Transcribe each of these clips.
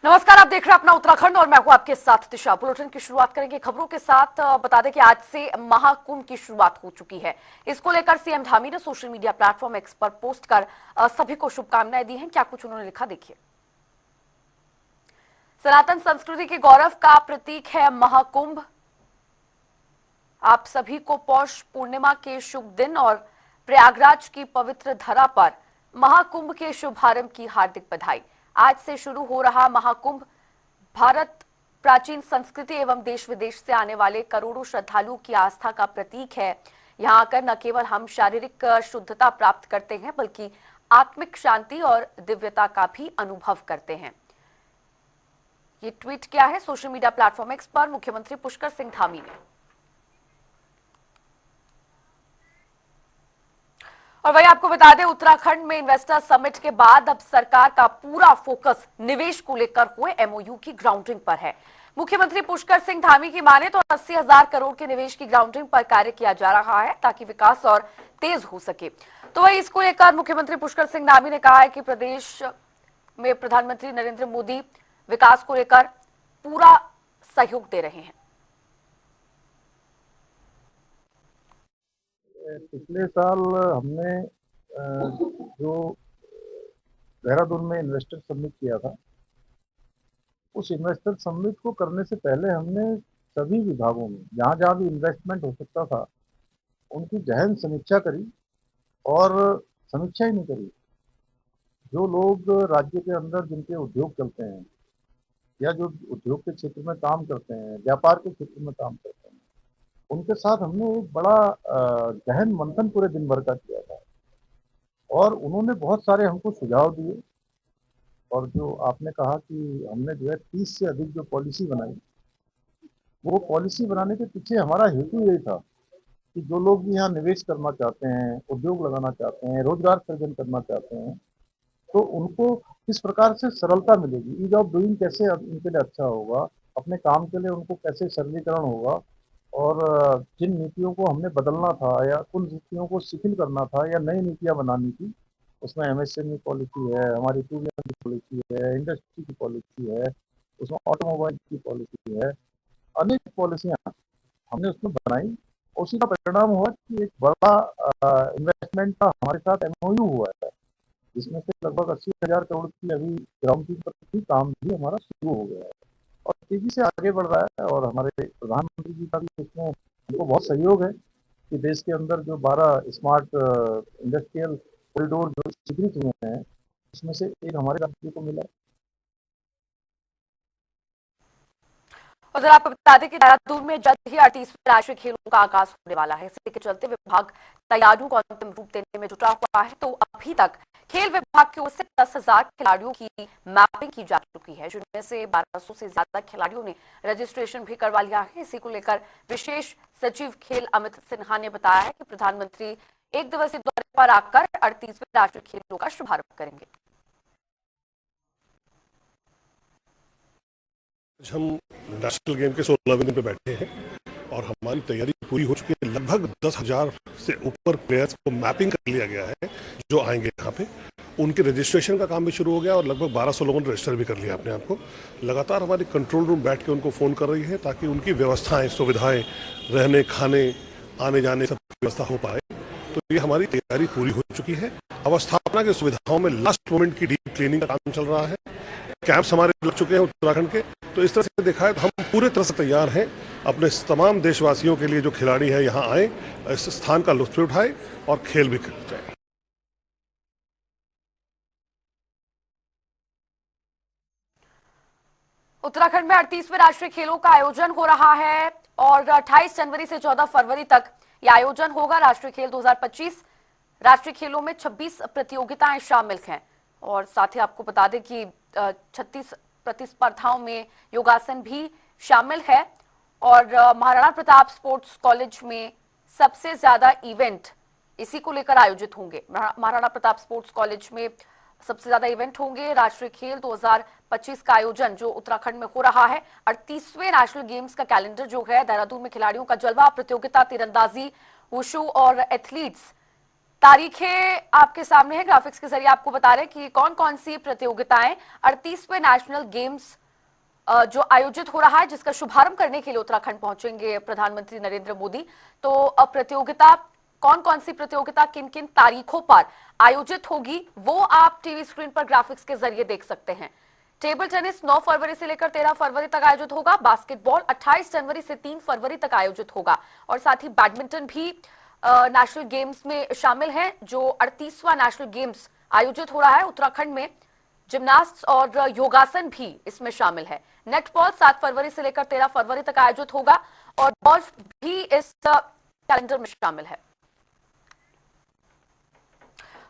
नमस्कार, आप देख रहे हैं अपना उत्तराखंड और मैं हूं आपके साथ दिशा। बुलेटिन की शुरुआत करेंगे खबरों के साथ। बता दें कि आज से महाकुंभ की शुरुआत हो चुकी है। इसको लेकर सीएम धामी ने सोशल मीडिया प्लेटफॉर्म एक्स पर पोस्ट कर सभी को शुभकामनाएं दी हैं। क्या कुछ उन्होंने लिखा, देखिए। सनातन संस्कृति के गौरव का प्रतीक है महाकुंभ। आप सभी को पौष पूर्णिमा के शुभ दिन और प्रयागराज की पवित्र धरा पर महाकुंभ के शुभारंभ की हार्दिक बधाई। आज से शुरू हो रहा महाकुंभ भारत प्राचीन संस्कृति एवं देश विदेश से आने वाले करोड़ों श्रद्धालुओं की आस्था का प्रतीक है। यहां आकर न केवल हम शारीरिक शुद्धता प्राप्त करते हैं, बल्कि आत्मिक शांति और दिव्यता का भी अनुभव करते हैं। ये ट्वीट किया है सोशल मीडिया प्लेटफॉर्म एक्स पर मुख्यमंत्री पुष्कर सिंह धामी ने। और वही आपको बता दें, उत्तराखंड में इन्वेस्टर समिट के बाद अब सरकार का पूरा फोकस निवेश को लेकर हुए एमओयू की ग्राउंडिंग पर है। मुख्यमंत्री पुष्कर सिंह धामी की माने तो 80,000 करोड़ के निवेश की ग्राउंडिंग पर कार्य किया जा रहा है, ताकि विकास और तेज हो सके। तो वही इसको लेकर मुख्यमंत्री पुष्कर सिंह धामी ने कहा है कि प्रदेश में प्रधानमंत्री नरेंद्र मोदी विकास को लेकर पूरा सहयोग दे रहे हैं। पिछले साल हमने जो देहरादून में इन्वेस्टर समिट किया था, उस इन्वेस्टर समिट को करने से पहले हमने सभी विभागों में जहाँ जहाँ भी इन्वेस्टमेंट हो सकता था उनकी गहन समीक्षा करी। और समीक्षा ही नहीं करी, जो लोग राज्य के अंदर जिनके उद्योग चलते हैं या जो उद्योग के क्षेत्र में काम करते हैं, व्यापार के क्षेत्र में काम करते हैं, उनके साथ हमने एक बड़ा गहन मंथन पूरे दिन भर का किया था। और उन्होंने बहुत सारे हमको सुझाव दिए। और जो आपने कहा कि हमने जो है 30 से अधिक जो पॉलिसी बनाई, वो पॉलिसी बनाने के पीछे हमारा हेतु यही था कि जो लोग भी यहाँ निवेश करना चाहते हैं, उद्योग लगाना चाहते हैं, रोजगार सृजन करना चाहते हैं, तो उनको किस प्रकार से सरलता मिलेगी, ईज ऑफ डूइंग कैसे उनके लिए अच्छा होगा, अपने काम के लिए उनको कैसे सरलीकरण होगा। और जिन नीतियों को हमने बदलना था या उन नीतियों को शिथिल करना था या नई नीतियां बनानी थी, उसमें एमएसएमई पॉलिसी है, हमारी टू व्हीलर की पॉलिसी है, इंडस्ट्री की पॉलिसी है, उसमें ऑटोमोबाइल की पॉलिसी है, अनेक पॉलिसियां हमने उसमें बनाई। उसी का परिणाम हुआ कि एक बड़ा इन्वेस्टमेंट का हमारे साथ एमओयू हुआ है, जिसमें से लगभग 80,000 करोड़ की अभी ग्राउंडिंग पर भी काम भी हमारा शुरू हो गया है और तेजी से आगे बढ़ रहा है। और हमारे प्रधानमंत्री जी का भी इसमें हमको बहुत सहयोग है कि देश के अंदर जो 12 स्मार्ट इंडस्ट्रियल कॉरिडोर जो स्वीकृत हुए हैं, उसमें से एक हमारे राज्य को मिला है। और जरा आपको बता दें कि देहरादून में जल्द ही 38वें राष्ट्रीय खेलों का आगाज होने वाला है। इसी के चलते विभाग तैयारियों को अंतिम रूप देने में जुटा हुआ है। तो अभी तक खेल विभाग की ओर से 10,000 खिलाड़ियों की मैपिंग की जा चुकी है, जिनमें से 1200 से ज्यादा खिलाड़ियों ने रजिस्ट्रेशन भी करवा लिया है। इसी को लेकर विशेष सचिव खेल अमित सिन्हा ने बताया है कि प्रधानमंत्री एक दिवसीय दौरे पर आकर 38वें राष्ट्रीय खेलों का शुभारंभ करेंगे। हम नेशनल गेम के 16वें दिन पे बैठे हैं और हमारी तैयारी पूरी हो चुकी है। लगभग 10,000 से ऊपर प्लेयर्स को मैपिंग कर लिया गया है जो आएंगे यहाँ पे। उनके रजिस्ट्रेशन का काम भी शुरू हो गया और लगभग 1200 लोगों ने रजिस्टर भी कर लिया अपने आप को। लगातार हमारी कंट्रोल रूम बैठ के उनको फ़ोन कर रही है ताकि उनकी व्यवस्थाएं, सुविधाएं, रहने, खाने, आने जाने सब व्यवस्था हो पाए। तो ये हमारी तैयारी पूरी हो चुकी है। अवस्थापना की सुविधाओं में लास्ट मोमेंट की डीप क्लीनिंग का काम चल रहा है। कैंप्स हमारे लग चुके हैं उत्तराखंड के। तो इस तरह से देखा है तो हम पूरे तरह से तैयार हैं अपने तमाम देशवासियों के लिए जो खिलाड़ी हैं यहाँ आए, इस स्थान का लुत्फ उठाए और खेल भी खेल जाए। उत्तराखंड में 38वें राष्ट्रीय खेलों का आयोजन हो रहा है और 28 जनवरी से 14 फरवरी तक यह आयोजन होगा। राष्ट्रीय खेल 2025 राष्ट्रीय खेलों में 26 प्रतियोगिताएं शामिल हैं और साथ ही आपको बता दें कि 36 प्रतिस्पर्धाओं में योगासन भी शामिल है। और महाराणा प्रताप स्पोर्ट्स कॉलेज में सबसे ज्यादा इवेंट इसी को लेकर आयोजित होंगे। महाराणा प्रताप स्पोर्ट्स कॉलेज में सबसे ज्यादा इवेंट होंगे। राष्ट्रीय खेल 2025 का आयोजन जो उत्तराखंड में हो रहा है, 38वें नेशनल गेम्स का कैलेंडर जो है, देहरादून में खिलाड़ियों का जलवा, प्रतियोगिता तीरंदाजी, वुशु और एथलीट्स तारीखें आपके सामने है, ग्राफिक्स के जरिए आपको बता रहे हैं कि कौन कौन सी प्रतियोगिताएं 38वें नेशनल गेम्स जो आयोजित हो रहा है, जिसका शुभारंभ करने के लिए उत्तराखंड पहुंचेंगे प्रधानमंत्री नरेंद्र मोदी। तो प्रतियोगिता कौन कौन सी प्रतियोगिता किन किन तारीखों पर आयोजित होगी वो आप टीवी स्क्रीन पर ग्राफिक्स के जरिए देख सकते हैं। टेबल टेनिस 9 फरवरी से लेकर 13 फरवरी तक आयोजित होगा। बास्केटबॉल 28 जनवरी से 3 फरवरी तक आयोजित होगा और साथ ही बैडमिंटन भी नेशनल गेम्स में शामिल है, जो 38वां नेशनल गेम्स आयोजित हो रहा है उत्तराखंड में। जिम्नास्ट और योगासन भी इसमें शामिल है। नेटबॉल 7 फरवरी से लेकर 13 फरवरी तक आयोजित होगा और गोल्फ भी इस कैलेंडर में शामिल है।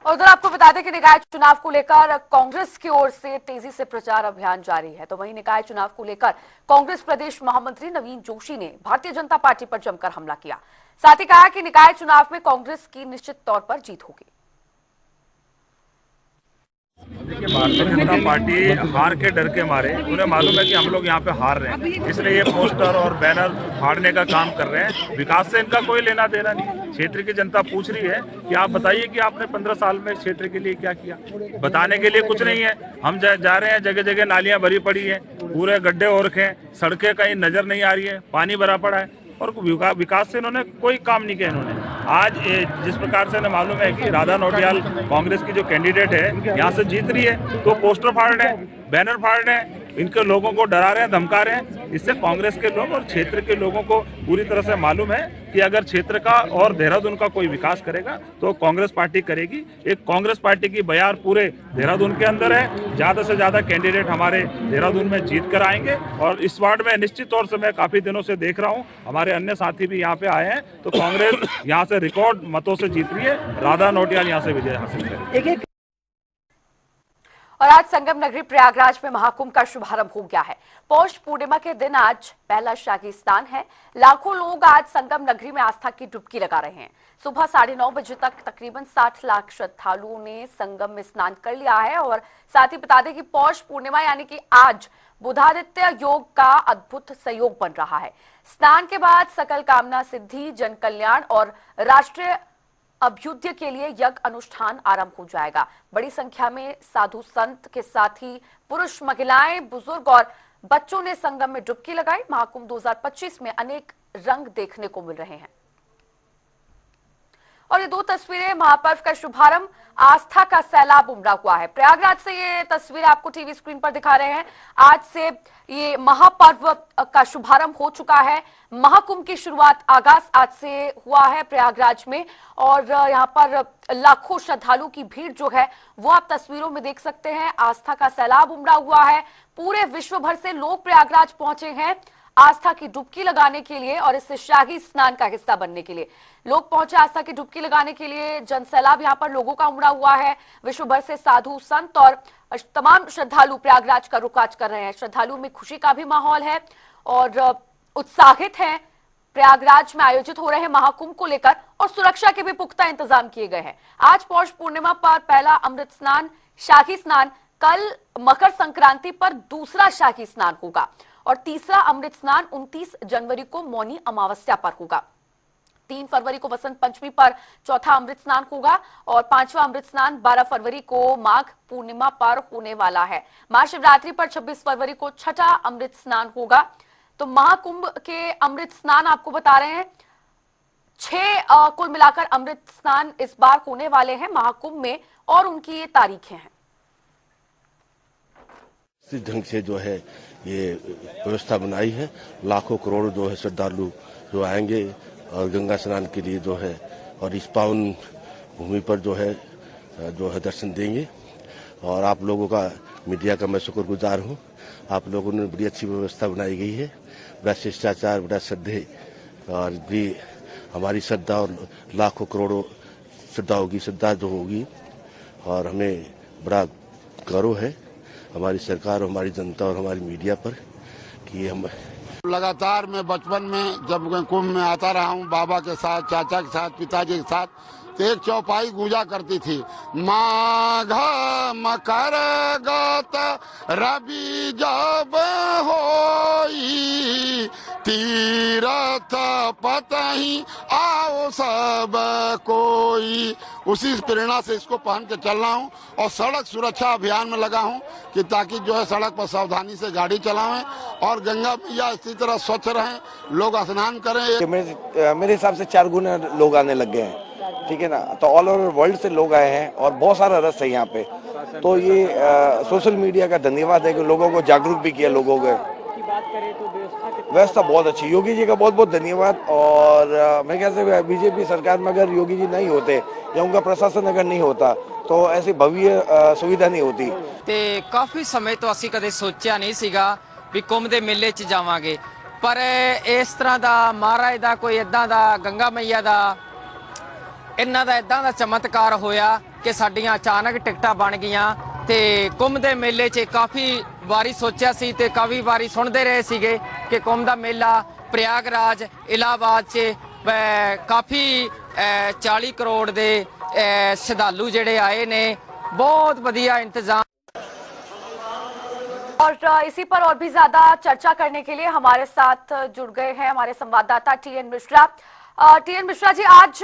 और उधर आपको बता दें कि निकाय चुनाव को लेकर कांग्रेस की ओर से तेजी से प्रचार अभियान जारी है। तो वहीं निकाय चुनाव को लेकर कांग्रेस प्रदेश महामंत्री नवीन जोशी ने भारतीय जनता पार्टी पर जमकर हमला किया। साथ ही कहा कि निकाय चुनाव में कांग्रेस की निश्चित तौर पर जीत होगी। देखिए, भारतीय जनता पार्टी हार के डर के मारे, उन्हें मालूम है कि हम लोग यहाँ पे हार रहे हैं, इसलिए ये पोस्टर और बैनर फाड़ने का काम कर रहे हैं। विकास से इनका कोई लेना देना नहीं। क्षेत्र की जनता पूछ रही है कि आप बताइए कि आपने 15 साल में क्षेत्र के लिए क्या किया। बताने के लिए कुछ नहीं है। हम जा रहे हैं, जगह जगह नालियां भरी पड़ी है, पूरे गड्ढे हो रखे हैं, सड़कें कहीं नजर नहीं आ रही है, पानी भरा पड़ा है और विकास से इन्होंने कोई काम नहीं किया। इन्होंने आज जिस प्रकार से इन्हें मालूम है कि राधा नौटियाल कांग्रेस की जो कैंडिडेट है यहाँ से जीत रही है, तो पोस्टर फाड़ रहे हैं, बैनर फाड़ रहे हैं, इनके लोगों को डरा रहे हैं, धमका रहे हैं। इससे कांग्रेस के लोग और क्षेत्र के लोगों को पूरी तरह से मालूम है कि अगर क्षेत्र का और देहरादून का कोई विकास करेगा तो कांग्रेस पार्टी करेगी। एक कांग्रेस पार्टी की बयार पूरे देहरादून के अंदर है। ज्यादा से ज्यादा कैंडिडेट हमारे देहरादून में जीत कर आएंगे और इस वार्ड में निश्चित तौर से मैं काफी दिनों से देख रहा हूं, हमारे अन्य साथी भी यहाँ पे आए हैं, तो कांग्रेस यहाँ से रिकॉर्ड मतों से जीत रही है। राधा नौटियाल यहाँ से विजय हासिल करेगी। और आज संगम नगरी प्रयागराज में महाकुंभ का शुभारंभ हो गया है। पौष पूर्णिमा के दिन आज पहला शाही स्नान है। लाखों लोग आज संगम नगरी में आस्था की डुबकी लगा रहे हैं। सुबह 9:30 बजे तक तकरीबन 60 लाख श्रद्धालुओं ने संगम में स्नान कर लिया है। और साथ ही बता दें कि पौष पूर्णिमा यानी कि आज बुधादित्य योग का अद्भुत संयोग बन रहा है। स्नान के बाद सकल कामना सिद्धि, जन कल्याण और राष्ट्रीय अभ्युदय के लिए यज्ञ अनुष्ठान आरंभ हो जाएगा। बड़ी संख्या में साधु संत के साथ ही पुरुष, महिलाएं, बुजुर्ग और बच्चों ने संगम में डुबकी लगाई। महाकुंभ 2025 में अनेक रंग देखने को मिल रहे हैं। और ये दो तस्वीरें महापर्व का शुभारंभ, आस्था का सैलाब उमड़ा हुआ है। प्रयागराज से ये तस्वीर आपको टीवी स्क्रीन पर दिखा रहे हैं। आज से ये महापर्व का शुभारंभ हो चुका है। महाकुंभ की शुरुआत, आगाज आज से हुआ है प्रयागराज में और यहाँ पर लाखों श्रद्धालुओं की भीड़ जो है वो आप तस्वीरों में देख सकते हैं। आस्था का सैलाब उमड़ा हुआ है। पूरे विश्व भर से लोग प्रयागराज पहुंचे हैं आस्था की डुबकी लगाने के लिए और इससे शाही स्नान का हिस्सा बनने के लिए। लोग पहुंचे आस्था की डुबकी लगाने के लिए। जनसैलाब यहाँ पर लोगों का उमड़ा हुआ है। विश्व भर से साधु संत और तमाम श्रद्धालु प्रयागराज का रुख आज कर रहे हैं। श्रद्धालुओं में खुशी का भी माहौल है और उत्साहित हैं प्रयागराज में आयोजित हो रहे महाकुंभ को लेकर और सुरक्षा के भी पुख्ता इंतजाम किए गए हैं। आज पौष पूर्णिमा पर पहला अमृत स्नान, शाही स्नान, कल मकर संक्रांति पर दूसरा शाही स्नान होगा और तीसरा अमृत स्नान 29 जनवरी को मौनी अमावस्या पर होगा। 3 फरवरी को वसंत पंचमी पर चौथा अमृत स्नान होगा और 5वां अमृत स्नान 12 फरवरी को माघ पूर्णिमा पर होने वाला है। महाशिवरात्रि पर 26 फरवरी को छठा अमृत स्नान होगा। तो महाकुंभ के अमृत स्नान आपको बता रहे हैं 6 कुल मिलाकर अमृत स्नान इस बार होने वाले हैं महाकुंभ में और उनकी ये तारीखें हैं। इस ढंग से जो है ये व्यवस्था बनाई है। लाखों करोड़ जो है श्रद्धालु जो आएंगे और गंगा स्नान के लिए जो है और इस पावन भूमि पर जो है दर्शन देंगे। और आप लोगों का, मीडिया का मैं शुक्रगुजार हूँ। आप लोगों ने बड़ी अच्छी व्यवस्था बनाई गई है। बड़ा शिष्टाचार, बड़ा श्रद्धे और भी हमारी श्रद्धा और लाखों करोड़ों श्रद्धाओं की श्रद्धा जो होगी और हमें बड़ा गर्व है हमारी सरकार और हमारी जनता और हमारी मीडिया पर कि हम लगातार मैं बचपन में जब कुंभ में आता रहा हूँ बाबा के साथ, चाचा के साथ, पिताजी के साथ, तो एक चौपाई गूंजा करती थी, माघ मकर गत रवि जब होई तीरथ पतहि आओ सब कोई। उसी प्रेरणा से इसको पहन के चल रहा हूँ और सड़क सुरक्षा अभियान में लगा हूँ कि ताकि जो है सड़क पर सावधानी से गाड़ी चलावें और गंगा मैया इसी तरह स्वच्छ रहें, लोग स्नान करें। मेरे हिसाब से 4 गुना लोग आने लग गए हैं, ठीक है ना। तो ऑल ओवर वर्ल्ड से लोग आए हैं और बहुत सारा रस है यहाँ पे। तो ये सोशल मीडिया का धन्यवाद है कि लोगों को जागरूक भी किया। लोगों को व्यवस्था बहुत अच्छी, योगी जी का बहुत बहुत धन्यवाद। और मैं ख्याल से बीजेपी सरकार में अगर योगी जी नहीं होते या उनका प्रशासन अगर नहीं होता तो ऐसी भव्य सुविधा नहीं होती। ਤੇ ਕਾਫੀ ਸਮੇਂ ਤੋਂ ਅਸੀਂ ਕਦੇ ਸੋਚਿਆ ਨਹੀਂ ਸੀਗਾ ਵੀ ਕੁੰਭ ਦੇ ਮੇਲੇ 'ਚ ਜਾਵਾਂਗੇ, ਪਰ ਇਸ ਤਰ੍ਹਾਂ ਦਾ ਮਹਾਰਾਜ ਦਾ ਕੋਈ ਇਦਾਂ ਦਾ ਗੰਗਾ ਮਈਆ ਦਾ ਇਹਨਾਂ ਦਾ ਇਦਾਂ ਦਾ ਚਮਤਕਾਰ ਹੋਇਆ ਕਿ ਸਾਡੀਆਂ ਅਚਾਨਕ ਟਿਕਟਾਂ ਬਣ ਗਈਆਂ ਤੇ ਕੁੰਭ ਦੇ ਮੇਲੇ 'ਚ ਕਾਫੀ ਵਾਰੀ ਸੋਚਿਆ ਸੀ ਤੇ ਕਾਫੀ ਵਾਰੀ ਸੁਣਦੇ ਰਹੇ ਸੀਗੇ ਕਿ ਕੁੰਭ ਦਾ ਮੇਲਾ ਪ੍ਰਯਾਗਰਾਜ ਇਲਾਹਾਬਾਦ 'ਚ ਕਾਫੀ 40 ਕਰੋੜ ਦੇ श्रद्धालु जेड़े आए ने, बहुत बढ़िया इंतजाम। और इसी पर और भी ज्यादा चर्चा करने के लिए हमारे साथ जुड़ गए हैं हमारे संवाददाता टीएन मिश्रा। टीएन मिश्रा जी, आज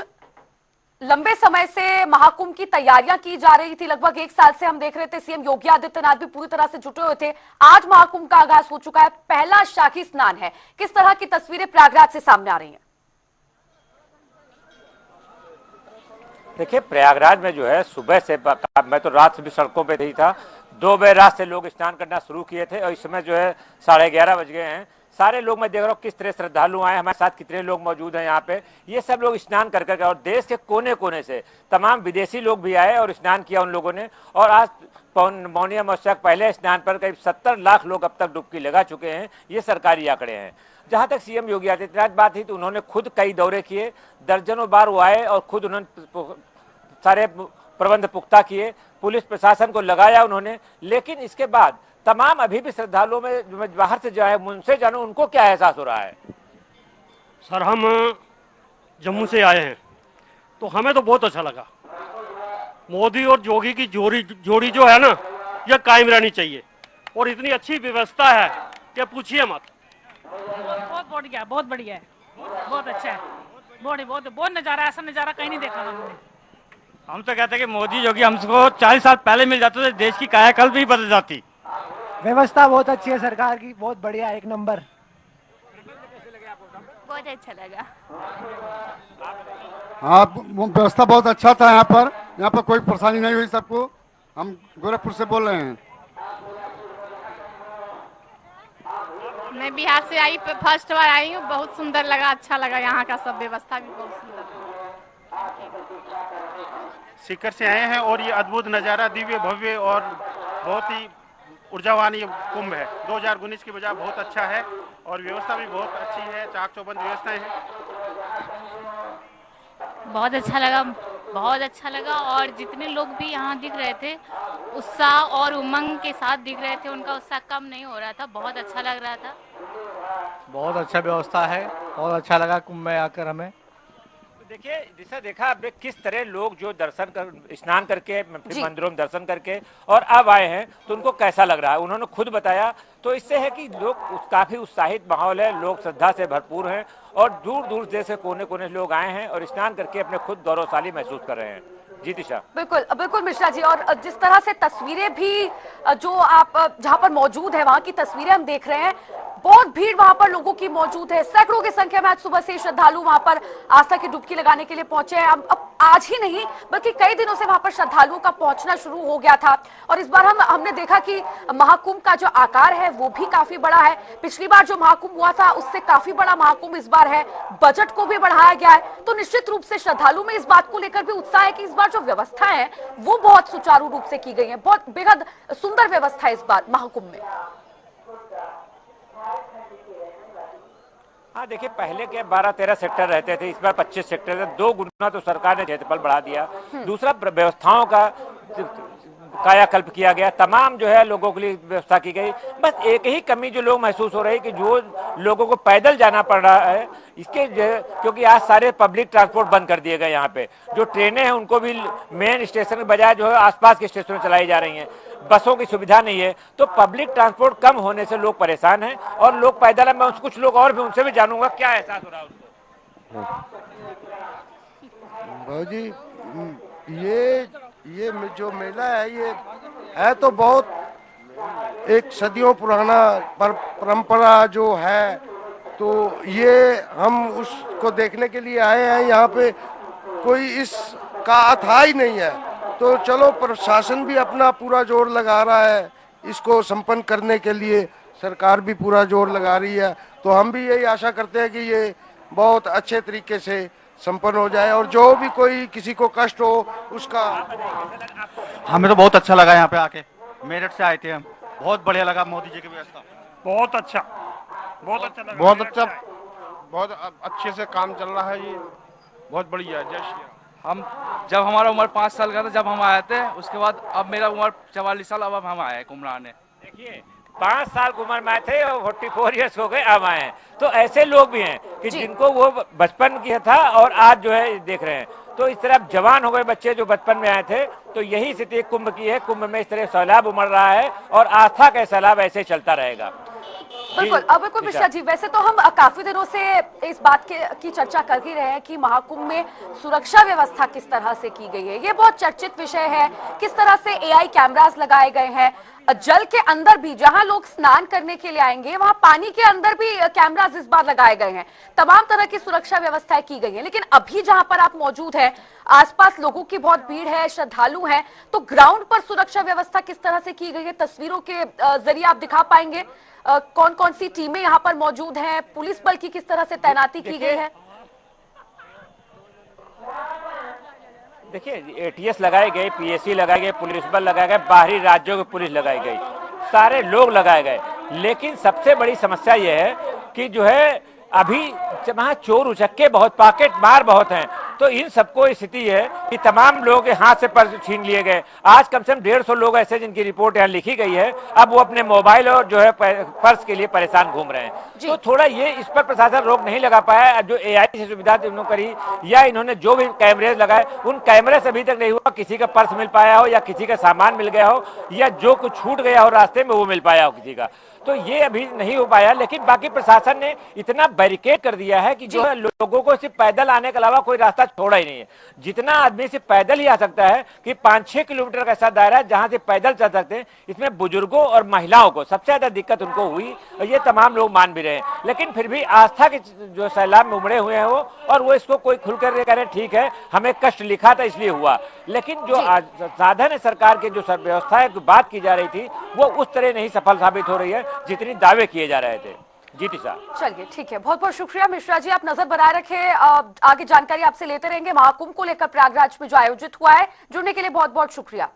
लंबे समय से महाकुंभ की तैयारियां की जा रही थी, लगभग 1 साल से हम देख रहे थे सीएम योगी आदित्यनाथ भी पूरी तरह से जुटे हुए थे। आज महाकुंभ का आगाज हो चुका है, पहला शाही स्नान है, किस तरह की तस्वीरें प्रयागराज से सामने आ रही हैं? देखिए, प्रयागराज में जो है सुबह से, मैं तो रात से भी सड़कों पे नहीं था, 2 बजे रात से लोग स्नान करना शुरू किए थे और इस समय जो है 11:30 बज गए हैं। सारे लोग, मैं देख रहा हूँ किस तरह श्रद्धालु आए, हमारे साथ कितने लोग मौजूद हैं यहाँ पे। ये सब लोग स्नान कर करके, और देश के कोने कोने से तमाम विदेशी लोग भी आए और स्नान किया उन लोगों ने। और आज मौनी अमावस्या पहले स्नान पर करीब 70 लाख लोग अब तक डुबकी लगा चुके हैं, ये सरकारी आंकड़े हैं। जहाँ तक सीएम योगी आदित्यनाथ बात थी तो उन्होंने खुद कई दौरे किए, दर्जनों बार वो आए और खुद उन्होंने सारे प्रबंध पुख्ता किए, पुलिस प्रशासन को लगाया उन्होंने। लेकिन इसके बाद तमाम अभी भी श्रद्धालुओं में बाहर से जो है उनसे जानूं उनको क्या एहसास हो रहा है। सर, हम जम्मू से आए हैं तो हमें तो बहुत अच्छा लगा। मोदी और योगी की जोड़ी जो है ना, यह कायम रहनी चाहिए और इतनी अच्छी व्यवस्था है कि पूछिए मत। बहुत बढ़िया, बहुत बढ़िया है, बहुत अच्छा है, बहुत नज़ारा, ऐसा नज़ारा कहीं नहीं देखा हमने। हम तो कहते हैं कि मोदी योगी हमको 40 साल पहले मिल जाते तो देश की कायाकल्प भी बदल जाती। व्यवस्था बहुत अच्छी है सरकार की, बहुत बढ़िया, 1 नंबर। बहुत अच्छा लगा। हाँ, व्यवस्था बहुत अच्छा था यहाँ पर कोई परेशानी नहीं हुई सबको। हम गोरखपुर से बोल रहे हैं। मैं बिहार से आई, फर्स्ट बार आई हूँ, बहुत सुंदर लगा, अच्छा लगा, यहाँ का सब व्यवस्था भी बहुत सुंदर। सीकर से आए हैं और ये अद्भुत नज़ारा, दिव्य भव्य और बहुत ही ऊर्जावान ये कुंभ है 2019 की बजाय बहुत अच्छा है और व्यवस्था भी बहुत अच्छी है, चाक चौबंद व्यवस्थाएं हैं। बहुत अच्छा लगा और जितने लोग भी यहाँ दिख रहे थे उत्साह और उमंग के साथ दिख रहे थे, उनका उत्साह कम नहीं हो रहा था, बहुत अच्छा लग रहा था। बहुत अच्छा व्यवस्था है, बहुत अच्छा लगा कुंभ में आकर हमें। देखिए, जिसे देखा आपने किस तरह लोग जो स्नान करके मंदिरों में दर्शन करके और अब आए हैं तो उनको कैसा लग रहा है, उन्होंने खुद बताया। तो इससे है कि लोग काफी उत्साहित माहौल है, लोग श्रद्धा से भरपूर हैं और दूर दूर से कोने कोने लोग आए हैं और स्नान करके अपने खुद गौरवशाली महसूस कर रहे हैं। जी दिशा। बिल्कुल मिश्रा जी, और जिस तरह से तस्वीरें भी जो आप जहां पर मौजूद है वहां की तस्वीरें हम देख रहे हैं, बहुत भीड़ वहां पर लोगों की मौजूद है, सैकड़ों की संख्या में आज सुबह से श्रद्धालु वहां पर आस्था की डुबकी लगाने के लिए पहुंचे हैं। अब आज ही नहीं बल्कि कई दिनों से वहां पर श्रद्धालुओं का पहुंचना शुरू हो गया था और इस बार हमने देखा कि महाकुंभ का जो आकार है वो भी काफी बड़ा है। पिछली बार जो महाकुंभ हुआ था उससे काफी बड़ा महाकुंभ इस बार है, बजट को भी बढ़ाया गया है। तो निश्चित रूप से श्रद्धालु में इस बात को लेकर भी उत्साह है कि इस बार जो व्यवस्था है वो बहुत सुचारू रूप से की गई है, बहुत बेहद सुंदर व्यवस्था है इस बार महाकुंभ में। हाँ, देखिए, पहले के 12-13 सेक्टर रहते थे, इस बार 25 सेक्टर है, 2 गुना तो सरकार ने क्षेत्रफल बढ़ा दिया। दूसरा, व्यवस्थाओं का कायाकल्प किया गया, तमाम जो है लोगों के लिए व्यवस्था की गई। बस एक ही कमी जो लोग महसूस हो रही है कि जो लोगों को पैदल जाना पड़ रहा है इसके, क्योंकि आज सारे पब्लिक ट्रांसपोर्ट बंद कर दिए गए। यहाँ पे जो ट्रेनें हैं उनको भी मेन स्टेशन के बजाय जो है आसपास के स्टेशनों चलाई जा रही हैं। बसों की सुविधा नहीं है, तो पब्लिक ट्रांसपोर्ट कम होने से लोग परेशान हैं और लोग पैदल। मैं कुछ लोग और भी, उनसे भी जानूंगा क्या एहसास हो रहा है उनको। भाजी, ये जो मेला है, ये है तो बहुत एक सदियों पुराना परंपरा जो है, तो ये हम उसको देखने के लिए आए हैं। यहाँ पे कोई इसका था ही नहीं है, तो चलो प्रशासन भी अपना पूरा जोर लगा रहा है इसको संपन्न करने के लिए, सरकार भी पूरा जोर लगा रही है, तो हम भी यही आशा करते हैं कि ये बहुत अच्छे तरीके से संपन्न हो जाए और जो भी कोई किसी को कष्ट हो उसका। हमें तो बहुत अच्छा लगा यहाँ पे आके, मेरठ से आए थे हम, बहुत बढ़िया लगा मोदी जी की व्यवस्था, बहुत अच्छा लगा, बहुत अच्छे से काम चल रहा है, ये बहुत बढ़िया है। जय श्री राम। हम जब हमारा उम्र 5 साल का था जब हम आए थे, उसके बाद अब मेरा उम्र 44 साल, अब हम आए कुमराने। देखिए 5 साल की उम्र में थे और 44 ईयर्स हो गए अब आए हैं, तो ऐसे लोग भी हैं कि जिनको वो बचपन की था और आज जो है देख रहे हैं। तो इस तरह जवान हो गए बच्चे जो बचपन में आए थे, तो यही स्थिति कुंभ की है। कुंभ में इस तरह सैलाब उमड़ रहा है और आस्था का सैलाब ऐसे चलता रहेगा। बिल्कुल। अब बिल्कुल मिश्रा जी, वैसे तो हम काफी दिनों से इस बात की चर्चा कर ही रहे हैं कि महाकुंभ में सुरक्षा व्यवस्था किस तरह से की गई है। ये बहुत चर्चित विषय है, किस तरह से एआई कैमरास लगाए गए हैं, जल के अंदर भी जहां लोग स्नान करने के लिए आएंगे वहां पानी के अंदर भी कैमरास इस बार लगाए गए हैं, तमाम तरह की सुरक्षा व्यवस्थाएं की गई हैं। लेकिन अभी जहां पर आप मौजूद हैं, आसपास लोगों की बहुत भीड़ है, श्रद्धालु हैं, तो ग्राउंड पर सुरक्षा व्यवस्था किस तरह से की गई है? तस्वीरों के जरिए आप दिखा पाएंगे कौन कौन सी टीमें यहाँ पर मौजूद हैं, पुलिस बल की किस तरह से तैनाती की गई है? देखिए एटीएस लगाए गए, पीएससी लगाए गए, पुलिस बल लगाए गए, बाहरी राज्यों की पुलिस लगाई गई, सारे लोग लगाए गए। लेकिन सबसे बड़ी समस्या यह है कि जो है अभी वहाँ चोर उचक्के बहुत, पॉकेट मार बहुत हैं, तो इन सबको स्थिति है कि तमाम लोग हाथ से पर्स छीन लिए गए। आज कम से कम 150 लोग ऐसे जिनकी रिपोर्ट यहाँ लिखी गई है, अब वो अपने मोबाइल और जो है पर्स के लिए परेशान घूम रहे हैं। तो थोड़ा ये इस पर प्रशासन रोक नहीं लगा पाया। जो एआई की सुविधा इन्होंने करी या इन्होंने जो भी कैमरे लगाए, उन कैमरे से अभी तक नहीं हुआ किसी का पर्स मिल पाया हो या किसी का सामान मिल गया हो या जो कुछ छूट गया हो रास्ते में वो मिल पाया हो किसी का, तो ये अभी नहीं हो पाया। लेकिन बाकी प्रशासन ने इतना बैरिकेड कर दिया है कि जो है लोगों को सिर्फ पैदल आने के अलावा कोई रास्ता छोड़ा ही नहीं है। जितना आदमी सिर्फ पैदल ही आ सकता है कि 5-6 किलोमीटर का ऐसा दायरा है जहां से पैदल चल सकते हैं। इसमें बुजुर्गों और महिलाओं को सबसे ज्यादा दिक्कत उनको हुई और ये तमाम लोग मान भी रहे हैं। लेकिन फिर भी आस्था के जो सैलाब में उमड़े हुए हैं वो, और वो इसको कोई खुलकर कह रहे ठीक है हमें कष्ट लिखा था इसलिए हुआ। लेकिन जो साधन है सरकार की, जो व्यवस्था की बात की जा रही थी, वो उस तरह नहीं सफल साबित हो रही है जितनी दावे किए जा रहे थे। जी टीसा, चलिए ठीक है, बहुत बहुत शुक्रिया मिश्रा जी, आप नजर बनाए रखें, आगे जानकारी आपसे लेते रहेंगे महाकुंभ को लेकर प्रयागराज में जो आयोजित हुआ है। जुड़ने के लिए बहुत बहुत शुक्रिया।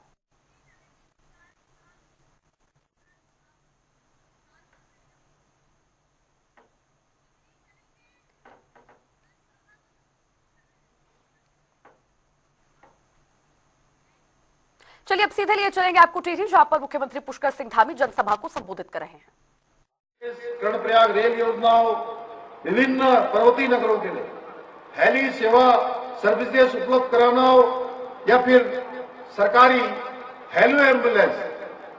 चलिए अब सीधे लिए चलेंगे आपको टिहरी, जहां पर मुख्यमंत्री पुष्कर सिंह धामी जनसभा को संबोधित कर रहे हैं। कर्णप्रयाग रेल योजनाओं, विभिन्न पर्वतीय नगरों के लिए हेली सेवा सर्विसेज उपलब्ध कराना हो या फिर सरकारी हेलो एम्बुलेंस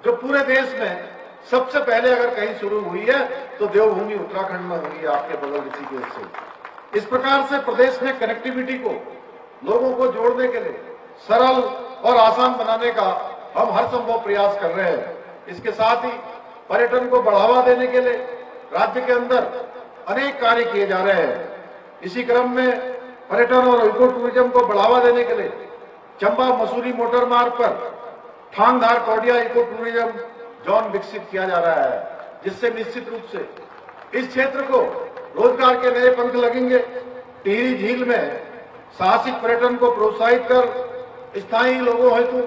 जो पूरे देश में सबसे पहले अगर कहीं शुरू हुई है तो देवभूमि उत्तराखंड में हुई है, आपके बगल ऋषिकेश से। इस प्रकार से प्रदेश में कनेक्टिविटी को, लोगों को जोड़ने के लिए सरल और आसान बनाने का हम हर संभव प्रयास कर रहे हैं। इसके साथ ही पर्यटन को बढ़ावा देने के लिए राज्य के अंदर अनेक कार्य किए जा रहे हैं। इसी क्रम में पर्यटन और इको टूरिज्म को बढ़ावा देने के लिए चंबा मसूरी मोटर मार्ग पर Thangdhar Kaudiya eco tourism zone विकसित किया जा रहा है, जिससे निश्चित रूप से इस क्षेत्र को रोजगार के नए पंख लगेंगे। टिहरी झील में साहसिक पर्यटन को प्रोत्साहित कर स्थायी लोगों हेतु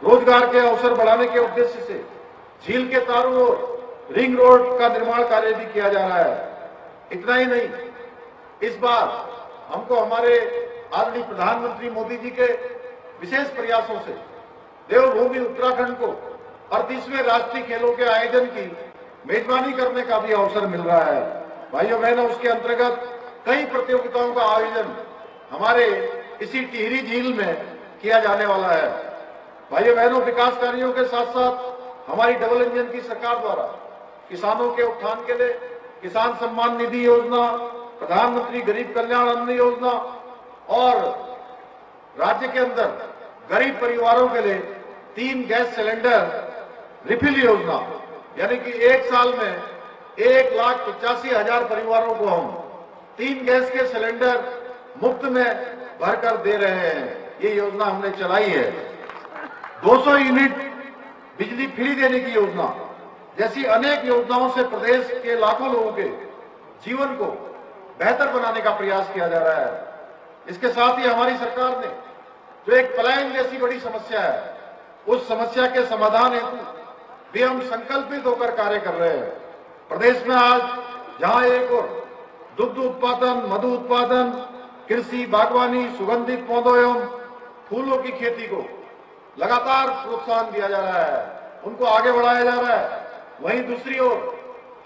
रोजगार के अवसर बढ़ाने के उद्देश्य से झील के चारों ओर रिंग रोड का निर्माण कार्य भी किया जा रहा है। इतना ही नहीं, इस बार हमको हमारे आदरणीय प्रधानमंत्री मोदी जी के विशेष प्रयासों से देवभूमि उत्तराखंड को 38वें राष्ट्रीय खेलों के आयोजन की मेजबानी करने का भी अवसर मिल रहा है। भाइयों बहनों, उसके अंतर्गत कई प्रतियोगिताओं का आयोजन हमारे इसी टिहरी झील में किया जाने वाला है। भाइयों बहनों, विकास कार्यों के साथ साथ हमारी डबल इंजन की सरकार द्वारा किसानों के उत्थान के लिए किसान सम्मान निधि योजना, प्रधानमंत्री गरीब कल्याण अन्न योजना और राज्य के अंदर गरीब परिवारों के लिए 3 गैस सिलेंडर रिफिल योजना, यानी कि एक साल में 1,85,000 परिवारों को हम 3 गैस के सिलेंडर मुफ्त में भरकर दे रहे हैं। ये योजना हमने चलाई है। 200 यूनिट बिजली फ्री देने की योजना जैसी अनेक योजनाओं से प्रदेश के लाखों लोगों के जीवन को बेहतर बनाने का प्रयास किया जा रहा है। इसके साथ ही हमारी सरकार ने जो एक पलायन जैसी बड़ी समस्या है, उस समस्या के समाधान हेतु भी हम संकल्पित होकर कार्य कर रहे हैं। प्रदेश में आज जहां एक और दुग्ध उत्पादन, मधु उत्पादन, कृषि, बागवानी, सुगंधित पौधों एवं फूलों की खेती को लगातार प्रोत्साहन दिया जा रहा है, उनको आगे बढ़ाया जा रहा है, वहीं दूसरी ओर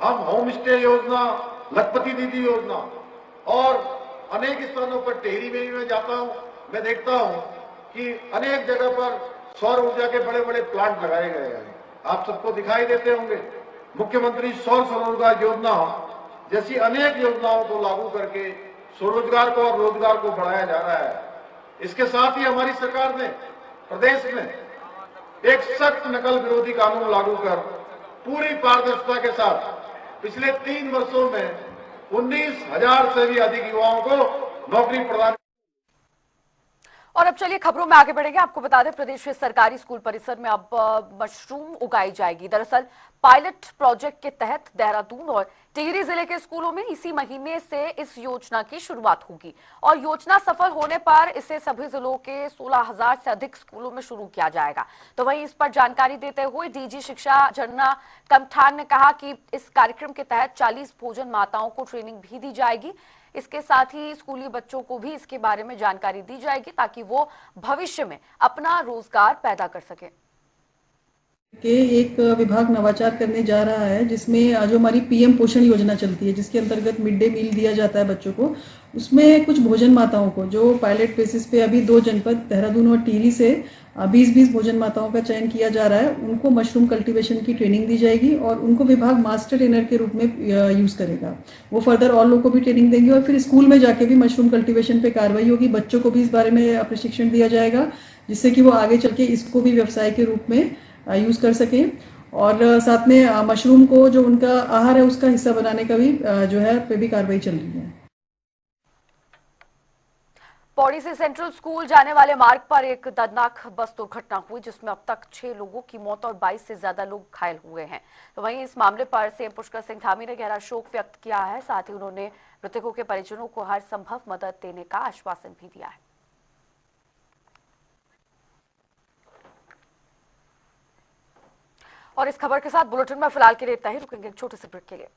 हम होम स्टे योजना, लखपति दीदी योजना और अनेक स्थानों पर टेहरी में मैं जाता हूं, मैं देखता हूं कि अनेक जगह पर सौर ऊर्जा के बड़े बड़े प्लांट लगाए गए हैं। आप सबको दिखाई देते होंगे। मुख्यमंत्री सौर स्वरोजगार योजना जैसी अनेक योजनाओं को लागू करके स्वरोजगार को और रोजगार को बढ़ाया जा रहा है। इसके साथ ही हमारी सरकार ने प्रदेश में एक सख्त नकल विरोधी कानून लागू कर पूरी पारदर्शिता के साथ पिछले 3 वर्षों में 19,000 से भी अधिक युवाओं को नौकरी प्रदान। और अब चलिए खबरों में आगे बढ़ेंगे। आपको बता दें, प्रदेश के सरकारी स्कूल परिसर में अब मशरूम उगाई जाएगी। दरअसल पायलट प्रोजेक्ट के तहत देहरादून और टिहरी जिले के स्कूलों में इसी महीने से इस योजना की शुरुआत होगी और योजना सफल होने पर इसे सभी जिलों के 16,000 से अधिक स्कूलों में शुरू किया जाएगा। तो वहीं इस पर जानकारी देते हुए डीजी शिक्षा झरना कमठान ने कहा कि इस कार्यक्रम के तहत 40 भोजन माताओं को ट्रेनिंग भी दी जाएगी। इसके साथ ही स्कूली बच्चों को भी इसके बारे में जानकारी दी जाएगी ताकि वो भविष्य में अपना रोजगार पैदा कर सके। के एक विभाग नवाचार करने जा रहा है, जिसमें जो हमारी पीएम पोषण योजना चलती है, जिसके अंतर्गत मिड डे मील दिया जाता है बच्चों को, उसमें कुछ भोजन माताओं को जो पायलट बेसिस पे अभी 2 जनपद देहरादून और टिहरी से 20-20 भोजन माताओं का चयन किया जा रहा है। उनको मशरूम कल्टीवेशन की ट्रेनिंग दी जाएगी और उनको विभाग मास्टर ट्रेनर के रूप में यूज करेगा। वो फर्दर और लोगों को भी ट्रेनिंग देंगे और फिर स्कूल में जाके भी मशरूम कल्टीवेशन पे कार्रवाई होगी। बच्चों को भी इस बारे में प्रशिक्षण दिया जाएगा, जिससे कि वो आगे चल के इसको भी व्यवसाय के रूप में यूज कर सकें। और साथ में मशरूम को जो उनका आहार है उसका हिस्सा बनाने का भी जो है पे भी कार्रवाई चल रही है। पौड़ी से सेंट्रल स्कूल जाने वाले मार्ग पर एक दर्दनाक बस दुर्घटना हुई, जिसमें अब तक 6 लोगों की मौत और 22 से ज्यादा लोग घायल हुए हैं। तो वहीं इस मामले पर सीएम पुष्कर सिंह धामी ने गहरा शोक व्यक्त किया है। साथ ही उन्होंने मृतकों के परिजनों को हर संभव मदद देने का आश्वासन भी दिया है। और इस खबर के साथ बुलेटिन में फिलहाल के लिए इतना ही। रुकेंगे एक छोटे से ब्रेक के लिए।